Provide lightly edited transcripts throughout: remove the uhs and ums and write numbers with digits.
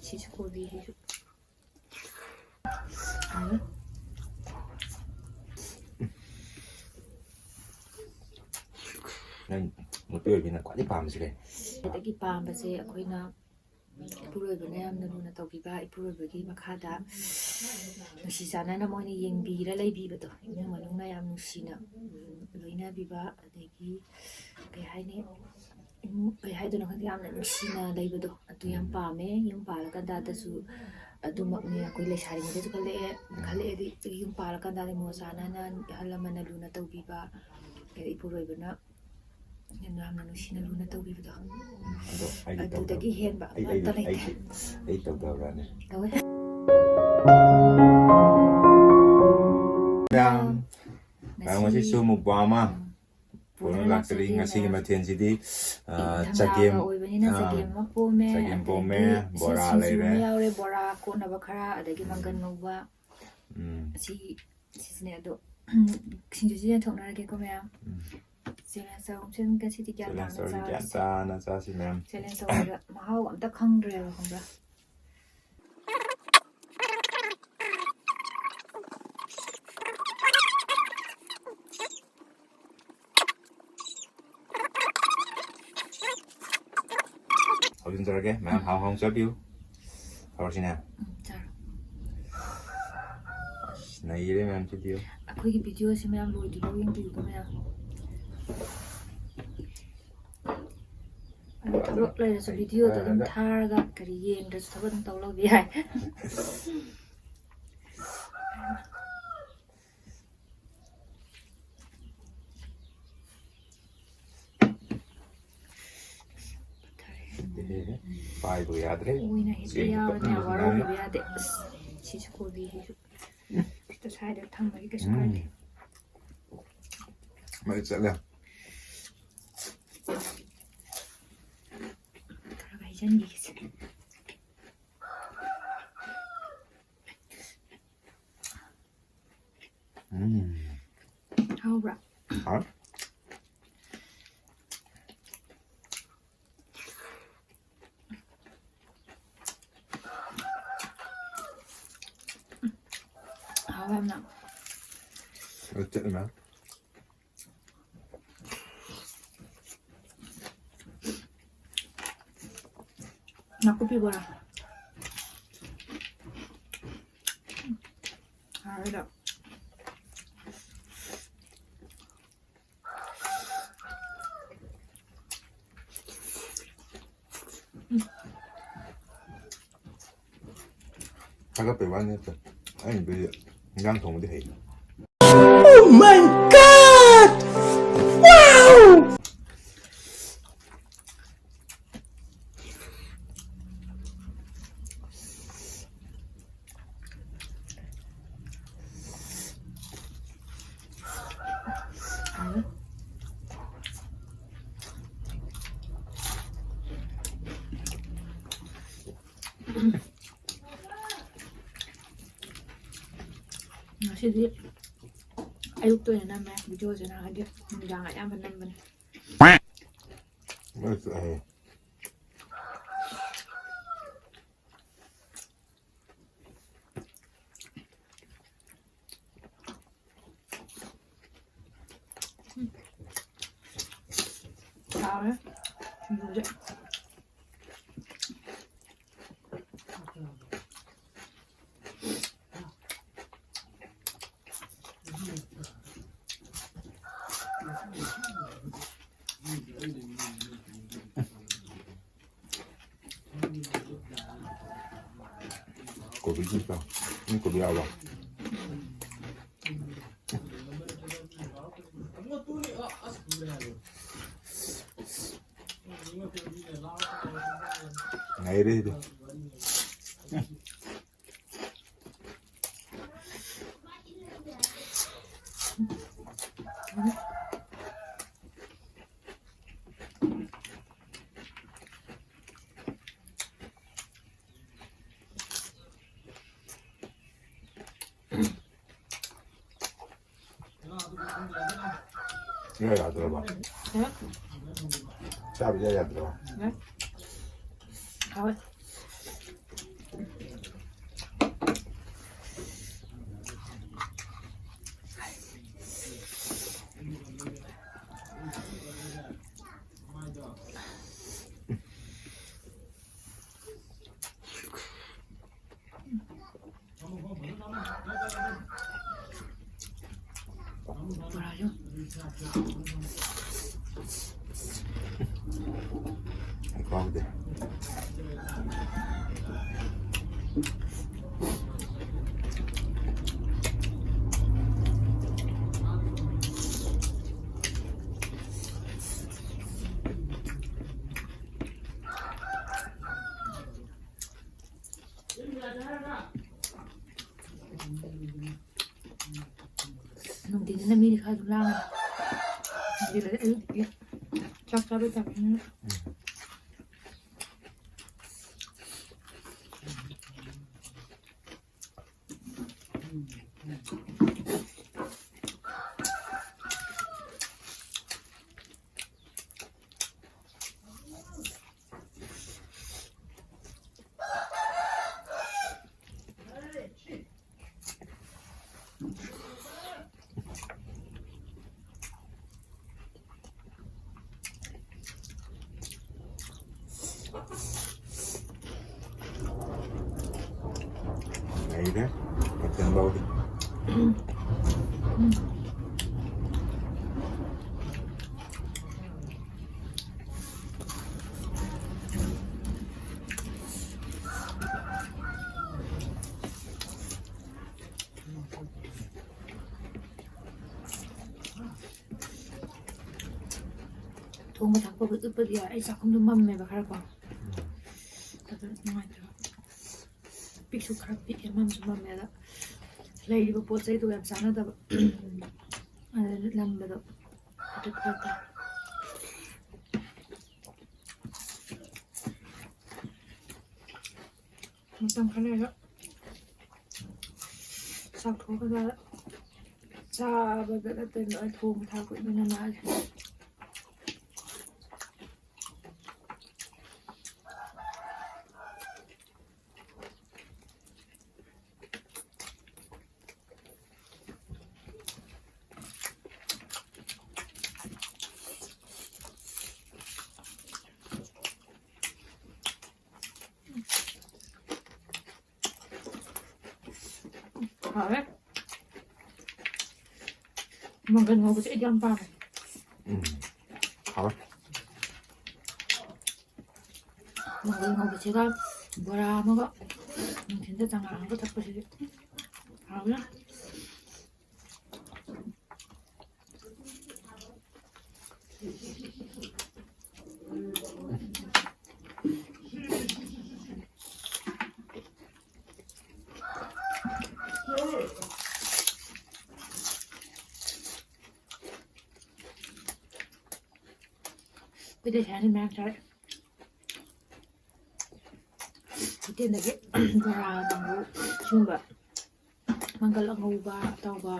치즈고기를 난 목요일이나 꽉이 밤새래. ꯑꯗꯒꯤ ꯄꯥꯝꯕꯁꯦ ꯑꯩꯈꯣꯏꯅ ꯏꯄꯨꯔꯣꯏꯕꯅ ꯌꯥꯝꯅ ꯂꯨꯅ ꯇꯧꯕꯤꯕ ꯏꯄꯨꯔꯣꯏꯕꯒꯤ ꯃꯈꯥꯗ ꯅꯨꯡꯁꯤ ꯆꯥꯟꯅꯅ ꯃꯣꯏꯅ ꯌꯦꯡꯕꯤꯔ ꯂꯩꯕꯤꯕꯗꯣ ꯏꯃꯨꯡ ꯃꯅꯨꯡꯅ ꯌꯥꯝ ꯅꯨꯡꯁꯤꯅ ꯂꯣꯏꯅꯕꯤꯕ ꯑꯗꯒꯤ ꯀꯩ ꯍꯥꯏꯅꯤ ꯀꯩ ꯍꯥꯏꯗꯣꯏꯅꯣ ꯈꯪꯗꯦ ꯌꯥꯝꯅ ꯅꯨꯡꯁꯤꯅ ꯂꯩꯕꯗꯣ ꯑꯗꯨ ꯌꯥꯝ ꯄꯥꯝꯃꯦ ꯌꯨꯝ ꯄꯥꯜꯂꯀꯥꯟꯗꯁꯨ ꯑꯗꯨꯃꯛꯅꯦ ꯑꯩꯈꯣꯏ ꯂꯩꯁꯥꯔꯤꯉꯩꯗꯁꯨ ꯈꯜꯂꯛꯑꯦꯗꯤ ꯌꯨꯝ ꯄꯥꯜꯂꯀꯥꯟꯗ ꯏꯃꯣ ꯆꯥꯟꯅꯅ ꯑꯍꯜ ꯂꯃꯟꯅ ꯂꯨꯅ ꯇꯧꯕꯤꯕ ꯏꯄꯨꯔꯣꯏꯕꯅ ꯌꯥꯝꯅ ꯅꯨꯡꯁꯤꯅ ꯂꯨꯅ ꯇꯧꯕꯤꯕꯗꯣ ꯑꯗꯨꯗꯒꯤ ꯍꯦꯟꯕ ꯑꯃꯠꯇ ꯂꯩꯇꯦ. ꯑꯩ ꯇꯧꯗꯕ꯭ꯔꯥꯅꯦ? ꯇꯧꯋꯦ. ꯉꯁꯤꯁꯨ ꯃꯨꯛꯕꯥꯡ ꯑꯃ ꯄꯨꯔꯒ ꯂꯥꯛꯆꯔꯤ. ꯉꯁꯤꯒꯤ ꯃꯊꯦꯜꯁꯤꯗꯤ ꯆꯒꯦꯝ ꯑꯣꯏꯕꯅꯤꯅ ꯆꯒꯦꯝ ꯑꯃ ꯄꯣꯝꯃꯦ, ꯕꯣꯔꯥ ꯁꯤꯡꯖꯨ ꯂꯩꯔꯦ. ꯑꯃ ꯌꯥꯎꯔꯦ, ꯕꯣꯔꯥ ꯀꯣꯠꯅꯕ ꯈꯔ, ꯑꯗꯒꯤ ꯃꯪꯒꯟ ꯉꯧꯕ. ꯁꯤꯁꯤꯅꯦ. ꯑꯗꯣ ꯁꯤꯡꯖꯨꯁꯤ ꯌꯦꯟꯊꯣꯛꯅꯔꯒꯦꯀꯣ ꯃꯌꯥꯝ. ꯆꯦꯂꯦꯟꯖ ꯇꯧꯁꯦ ꯉꯁꯤꯗꯤ ꯒ꯭ꯌꯥꯟ ꯇꯥꯅ ꯆꯥꯁꯤ ꯃꯌꯥꯝ. ꯆꯦꯂꯦꯟꯖ ꯇꯧꯕꯗ ꯃꯍꯥꯎ ꯑꯝꯇ ꯈꯪꯗ꯭ꯔꯦꯕ ꯈꯪꯕ꯭ꯔꯥ. ꯍꯧꯖꯤꯟꯖꯔꯒꯦ ꯃꯌꯥꯝ ꯍꯥꯎ ꯆꯥꯕꯤꯌꯨ. ꯍꯧꯔꯁꯤꯅꯦ. ꯆꯥꯔꯣ. ꯅꯩꯔꯦ ꯃꯌꯥꯝ ꯚꯤꯗꯤꯑꯣ. ꯑꯩꯈꯣꯏꯒꯤ ꯚꯤꯗꯤꯑꯣꯁꯤ ꯃꯌꯥꯝ ꯂꯣꯏꯗ꯭ꯔꯤꯐꯥꯎ ꯌꯦꯡꯕꯤꯌꯨꯀꯣ ꯃꯌꯥꯝ. ꯑꯗꯨ ꯊꯕꯛ ꯂꯩꯔꯁꯨ ꯚꯤꯗꯤꯑꯣꯗꯣ ꯑꯗꯨꯝ ꯊꯥꯔꯒ ꯀꯔꯤ ꯌꯦꯡꯗ꯭ꯔꯁꯨ ꯊꯕꯛ ꯑꯗꯨꯝ ꯇꯧ ꯂꯧꯕ ꯌꯥꯏ. ꯄꯥꯏꯕ ꯌꯥꯗ꯭ꯔꯦ. ꯑꯣꯏꯅ ꯍꯦꯛꯇ ꯌꯥꯎꯔꯅꯦ, ꯋꯥꯔꯧꯕꯤꯕ ꯌꯥꯗꯦ. ꯁꯤꯁꯨ ꯀꯣꯕꯤꯁꯤꯁꯨ ꯈꯤꯇ ꯁ꯭ꯋꯥꯏꯗ ꯊꯝꯕꯒꯤ ꯀꯩꯁꯨ ꯀꯥꯏꯗꯦ. ꯃꯩ ꯆꯠꯂꯦ. ꯈꯔ ꯍꯩꯖꯟꯈꯤꯒꯦꯁꯦ. ꯍꯥꯎꯕ꯭ꯔꯥ? ꯍꯥꯎ. ꯌꯥꯝꯅ. ꯆꯠꯂꯦ ꯃꯌꯥꯝ. 나쁘게 보라. 알다. 가깝게 많이 했어. 아니 뭐 그냥 동물이 해. Oh my God! Wow! Jadi ayuk tuh ya namanya video senang aja jangan yang bener-bener. Sao đấy? Vậy. 고기 진짜 고기 알아. 나이래. 이거 야 들어봐. 네? 자, 이제 야 들어봐. 네? 아, ความเด็ดนมตีนน้ำมีดีค่ะทุกล่างดีเลยจับไปจับนี้ไหนเนี่ยกับเต็มเบาดิทงมาทักก็อึดเดียวไอ้สักคนดูมั่มเลยบ้าครับแต่เป็นน้อยแล้วปิกสุขรับปิกมั่มสุมั่มแล้วเลยดีกว่าโพสต์ตัวอย่างสารนะแต่ลำแบบติดขัดมันต้องขนาดแล้วสักทงก็ได้จ้าแบบเป็นไอ้ทงทักก็ไม่นาน好嘞，มันกันงบจะอีกยังป่ะ เอา มันกันงบจะก็บรามันก็มันถึงจะจังหวะก็ทักไปสิเอาละไม่ได้แทนที่แม่ใช่ที่ไหนก็บราตังรู้ชุ่มแบบมันก็ละงูบ้าเต้าบ้า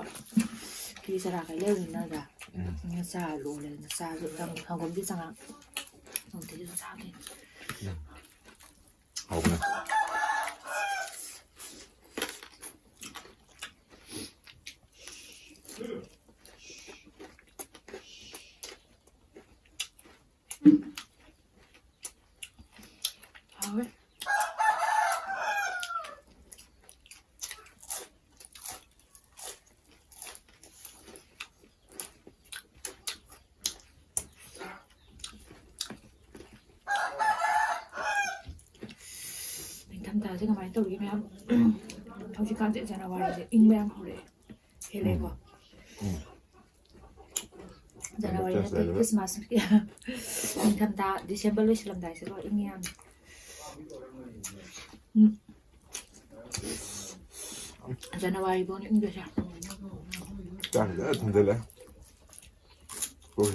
คือสระไก่เลี้ยงนั่นแหละมันซาโลเลยซาโลตังทางคนที่สั่งน้องที่จะซาดิ เอาไปนะเอาไว้ทำตาที่กำลังตัวนี้ไหมครับเขาจะการเจตนาว่าจะอิงแบงเขาเลยเฮเลกว่าจะนาวันนี้เป็นคริสต์มาสเนี่ยอิงทำตาดิเซมเบอร์เลยฉลองได้สิว่าอิงเงี้ยจะนาวันนี้บอกนี่อิงเดียวใช่ จ้างจะทำได้แล้วโอ้ย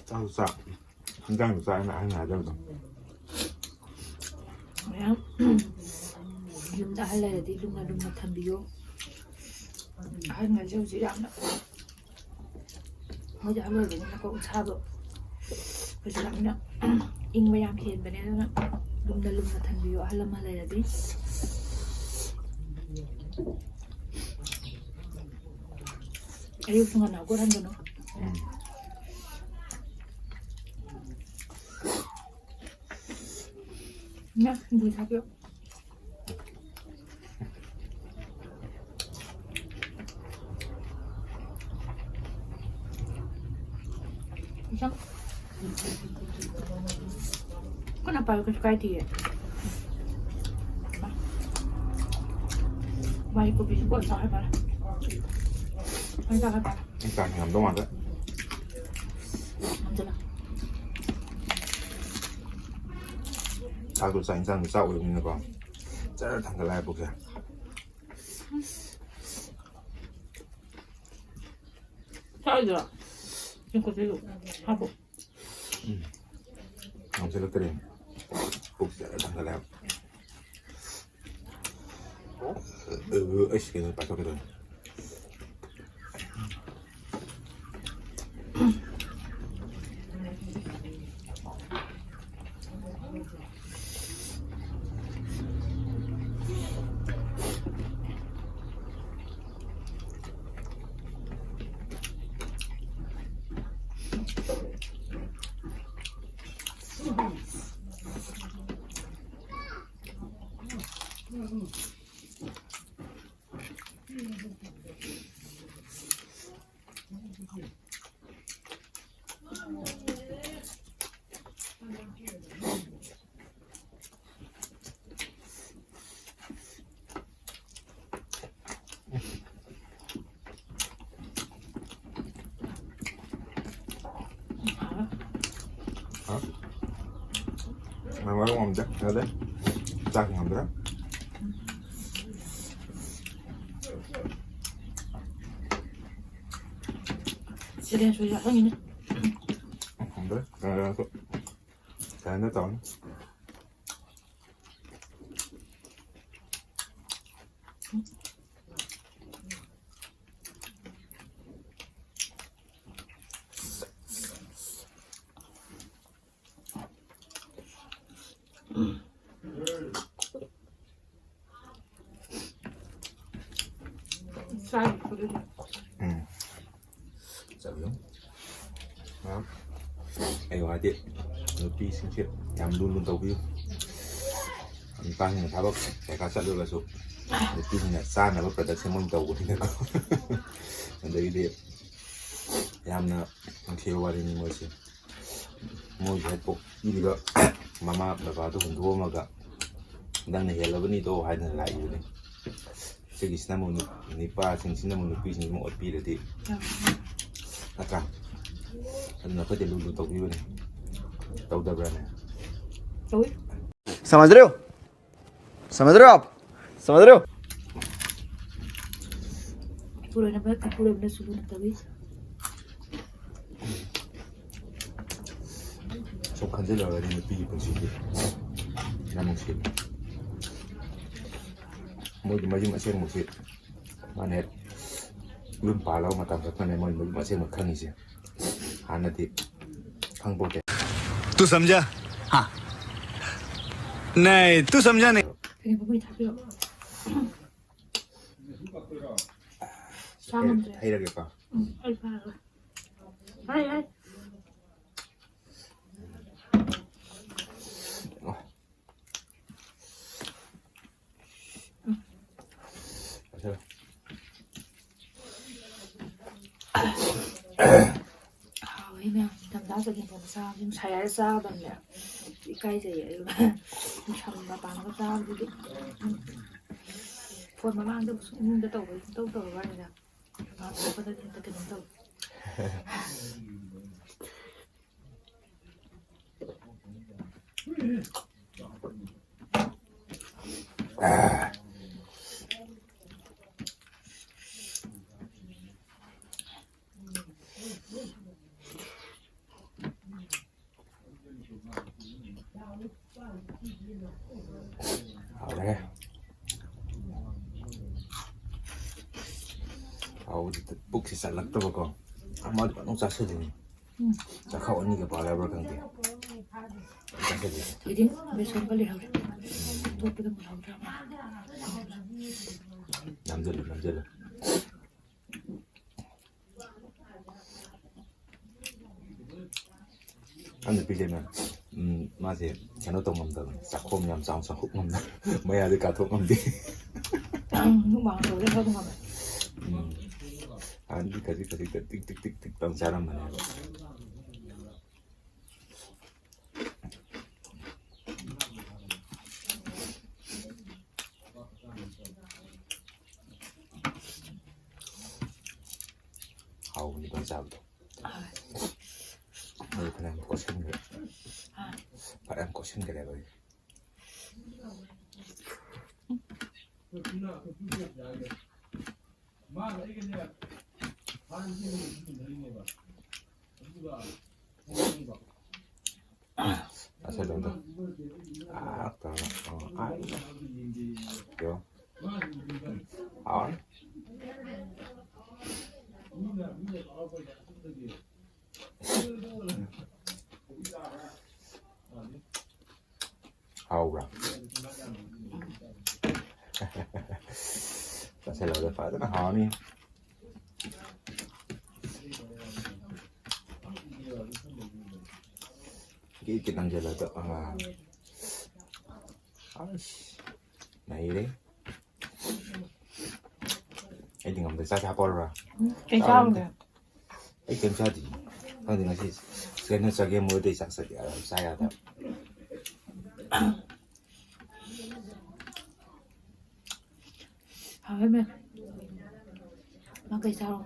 จ้างสักจ้างสักนะหาจ้างสัก Ayan. Yung dahil ay di lumad tambiyo. Ay nga siya siya na. Mo ja lo din na ko usabo. Kasi lang na ing mayam hiyan ba niya na lumad tambiyo alam malay di. Ayun nga na ko ran no. Nha, vui thật lắm. Kenapa harus kayak dia? Mày có bị cuộn giỏi mà. Anh ra cái Anh càng làm đông ăn đấy. làm chưa nào? 자도 짠짠 싸우고 있는 거. 짤 당글라야 보자. 사이즈라. 이거 되고 하고. Không sẽ cái bục sẽ thằng là ấy cái này bắt cho cái rồi mà mới ngon chắc nữa đấy chắc ngon đó 지금 소리가 형이네. không đấy cái nó tỏng 쌀 소리. sợ lắm đó ai gọi điện rồi pi xin chuyện em luôn luôn tàu view anh tăng người ta bốc cái cá sấu là số rồi pi nhà xa là bốc phải đặt xem mông tàu của thì nó có đấy điện em là thằng thiếu vào đây mua gì mua gì hết bộ đi đó mama là vào tôi cũng thua mà cả đang này là vẫn đi đâu hay là lại rồi đấy cái gì năm một nipa sinh năm một pi sinh một pi là thì Naka, ano na pwede lulutog yun eh. Tawag na ba na? Ui. Смотрю. Смотрю. Смотрю. Puro na ba? Puro na sulod na tabi. So kanila rin yung pili pang sige. Namang sige. Mo di majum asir mo sige. Manet. Luôn bà lâu mà tạm thời con này mọi xem một khăn gì hắn là thì khăn bột तू समझा? हाँ. नहीं, तू समझा नहीं. 그냥 부분이 다 필요. 싸면 돼. hay là cái gì 응, 빨리 봐. 빨리 해. 왜냐면 남자적인 범사 좀 잘 싸우던데 이까지 참나 방거 싸우기 폰 마망도 무슨 또 말이야 아 그거다 진짜 그런다 đấy bốc thì sạch lắm tao còn mà nó ra sơ gì ra khẩu anh cái bảo là bao nhiêu ra sơ gì 이제 몇 손 빨리 하자 또보다 못 하자 남자를 anh bây giờ mà mà gì cho nó tông ngầm tầng sạc khôm nhầm xong sạc hút ngầm mấy ai đi cả thuốc ngầm đi lúc mà rồi lên không mà anh đi cái tích tầng xa lắm mà này 잡도. 이 그냥 꼬신 게. 바람 꼬신 게 내가. Saya dah tak yo rồi saya dah phải rất là họ đi cái năng giờ là tự này đấy anh đừng làm được sao bỏ ra Cái sao rồi? anh kiểm tra thì không thì nó chỉ cái nó sẽ cái mới để sạch sẽ sai ra thôi Hỏi mẹ. Nó cái sao rồi?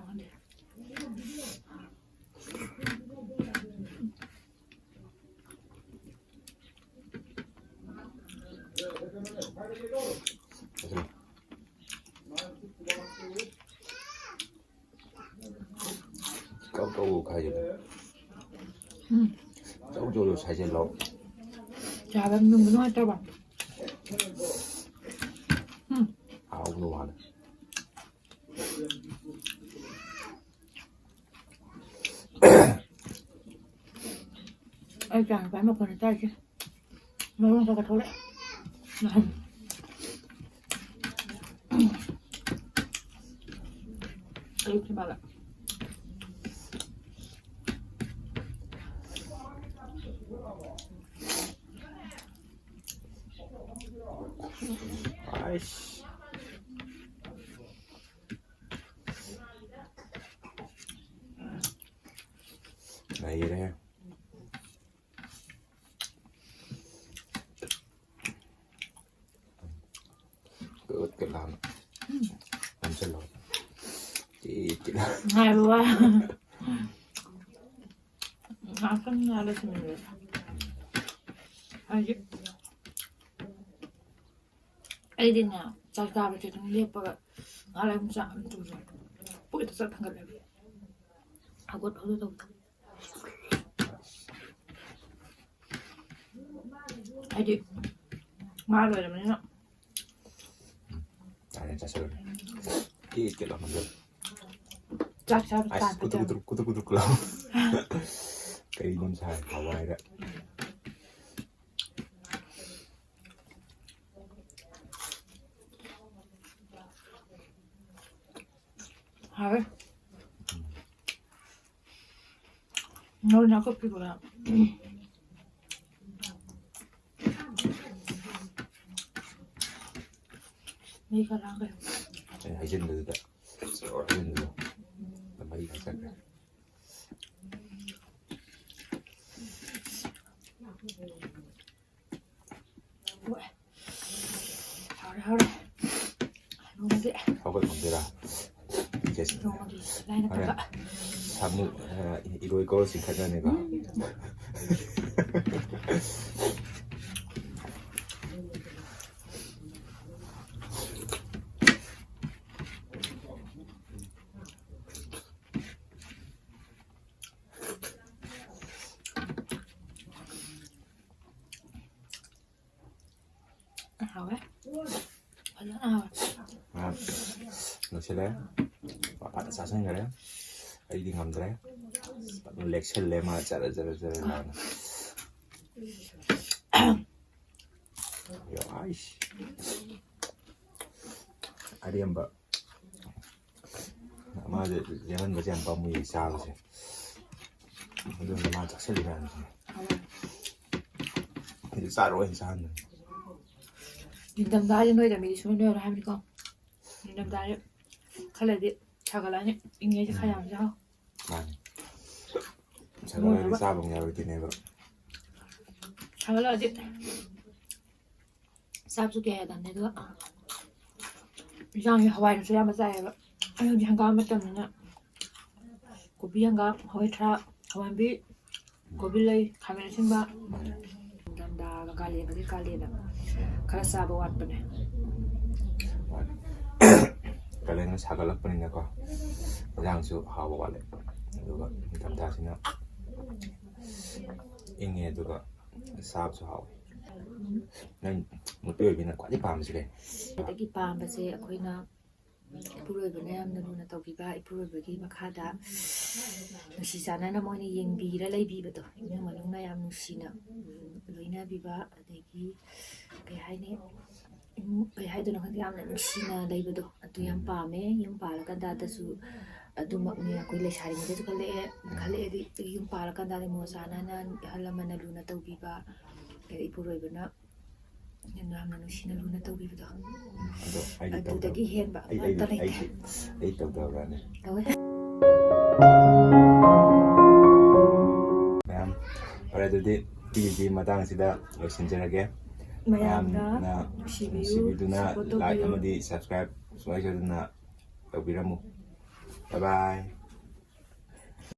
câu khai rồi câu cho sai trên lỗ Chà em đừng nói cho bạn. áo luôn hả Ê chàng phải một phần tay chứ. Nó không sao cả thôi đấy. Này. Ê cho bà lại. Aish. Này đây cứ cái làm xin lỗi chị làm Hai quá. Akan ada seminggu. Ayo. Ay din na. Sagsabi siya ng lipa. Alam mo sa akin ito. Po ito sa tanggal. Agot daw. Ay di. Malo naman yun. Ayan sa sir cái làm được Sagsabi ai sa kutuk lang cái non sai Hawaii đó Hari. Nó nó có cái nào. Đi cả lăng kìa. hãy dừng được đó rồi dừng được là mấy cái sách này Hao đây. Ngon dễ. không phải không được ra cái Ngon gì? Đây là các bạn. 사무 이거 이거 생각나 내가 Hao đấy. Ở đó nào. nó sẽ lấy bạn sao sinh rồi ấy đi ngắm đấy bạn lecture lấy mà chả là làm yo ai đi em bảo mà 얘는 뭐지 안 봐도 sao rồi 이건 막 chắc sẽ làm thì sao rồi sao nữa Nhìn tầm ra cho nơi để mình đi xuống nơi là 20 con. Nhìn tầm ra đấy. Khai là điện. Chào cả lá nhé. Anh nghe chứ khai làm sao? Sao lại đi xa bằng nhà rồi thì này vậy? Chào cả lá điện. Sao chú kè đàn này nữa. Giang như Hawaii nó sẽ làm sao vậy? Anh đi hàng cao mất tầm nữa. ꯀꯣꯕꯤ ꯍꯪꯒꯥꯝ ꯍꯋꯥꯏ ꯊꯔꯥꯛ ꯍꯋꯥꯏꯟꯕꯤ ꯀꯣꯕꯤ ꯂꯩ ꯈꯥꯃꯦꯟ ꯑꯁꯤꯟꯕ ꯅꯤꯡꯊꯝꯊꯥꯒ ꯀꯥꯂꯦꯟꯒꯗꯤ ꯀꯥꯂꯦꯟꯗ ꯈꯔ ꯆꯥꯕ ꯋꯥꯠꯄꯅꯦ ꯀꯥꯂꯦꯟꯅ ꯁꯥꯒꯠꯂꯛꯄꯅꯤꯅꯀꯣ ꯏꯟꯖꯥꯡꯁꯨ ꯍꯥꯎꯕ ꯋꯥꯠꯂꯦ ꯑꯗꯨꯒ ꯅꯤꯡꯊꯝꯊꯥꯁꯤꯅ ꯏꯪꯉꯦ ꯑꯗꯨꯒ ꯆꯥꯕꯁꯨ ꯍꯥꯎꯋꯦ ꯅꯪ ꯅꯨꯄꯤ ꯑꯣꯏꯕꯤꯅ ꯈ꯭ꯋꯥꯏꯗꯒꯤ ꯄꯥꯝꯕꯁꯤ ꯀꯩ ꯈ꯭ꯋꯥꯏꯗꯒꯤ ꯄꯥꯝꯕꯁꯦ ꯑꯩꯈꯣꯏꯅ ꯏꯄꯨꯔꯣꯏꯕꯅ ꯌꯥꯝꯅ ꯂꯨꯅ ꯇꯧꯕꯤꯕ ꯏꯄꯨꯔꯣꯏꯕꯒꯤ ꯃꯈꯥꯗ ꯅꯨꯡꯁꯤ ꯆꯥꯟꯅꯅ ꯃꯣꯏꯅ ꯌꯦꯡꯕꯤꯔ ꯂꯩꯕꯤꯕꯗꯣ ꯏꯃꯨꯡ ꯃꯅꯨꯡꯅ ꯌꯥꯝ ꯅꯨꯡꯁꯤꯅ ꯂꯣꯏꯅꯕꯤꯕ ꯑꯗꯒꯤ ꯀꯩ ꯍꯥꯏꯅꯤ ꯀꯩ ꯍꯥꯏꯗꯣꯏꯅꯣ ꯈꯪꯗꯦ ꯌꯥꯝꯅ ꯅꯨꯡꯁꯤꯅ ꯂꯩꯕꯗꯣ ꯑꯗꯨ ꯌꯥꯝ ꯄꯥꯝꯃꯦ ꯌꯨꯝ ꯄꯥꯜꯂꯀꯥꯟꯗꯁꯨ ꯑꯗꯨꯃꯛꯅꯦ ꯑꯩꯈꯣꯏ ꯂꯩꯁꯥꯔꯤꯉꯩꯗꯁꯨ ꯈꯜꯂꯛꯑꯦꯗꯤ ꯌꯨꯝ ꯄꯥꯜꯂꯀꯥꯟꯗ ꯃꯣ ꯆꯥꯟꯅꯅ ꯑꯍꯜ ꯂꯃꯟꯅ ꯂꯨꯅ ꯇꯧꯕꯤꯕ ꯏꯄꯨꯔꯣꯏꯕꯅ ꯌꯥꯝꯅ ꯅꯨꯡꯁꯤꯅ ꯂꯨꯅ ꯇꯧꯕꯤꯕꯗꯣ ꯑꯗꯣ ꯑꯩꯗꯤ ꯑꯗꯨꯗꯒꯤ ꯍꯦꯟꯕ ꯑꯃꯠꯇ ꯂꯩꯇꯦ ꯑꯩ ꯇꯧꯗꯕ꯭ꯔꯥꯅꯦ ꯇꯧꯋꯦ ꯃꯌꯥꯝ ꯐꯔꯦ ꯑꯗꯨꯗꯤ ꯄꯤꯒꯤ ꯃꯇꯥꯡꯁꯤꯗ ꯂꯣꯏꯁꯤꯟꯖꯔꯒꯦ ꯃꯌꯥꯝꯅ ꯃꯌꯥꯝꯅ ꯅꯨꯡꯁꯤꯕꯤꯌꯨ ꯅꯨꯡꯁꯤꯕꯤꯗꯨꯅ ꯁꯞꯄꯣꯔꯠ ꯂꯥꯏꯛ ꯇꯧꯕꯤꯌꯨ ꯑꯃꯗꯤ ꯁꯕꯁꯀ꯭ꯔꯥꯏꯕ ꯁꯨꯡꯁꯣꯏ ꯁꯣꯏꯗꯅ ꯇꯧꯕꯤꯔꯝꯃꯨ ꯕꯥꯏ ꯕꯥꯏ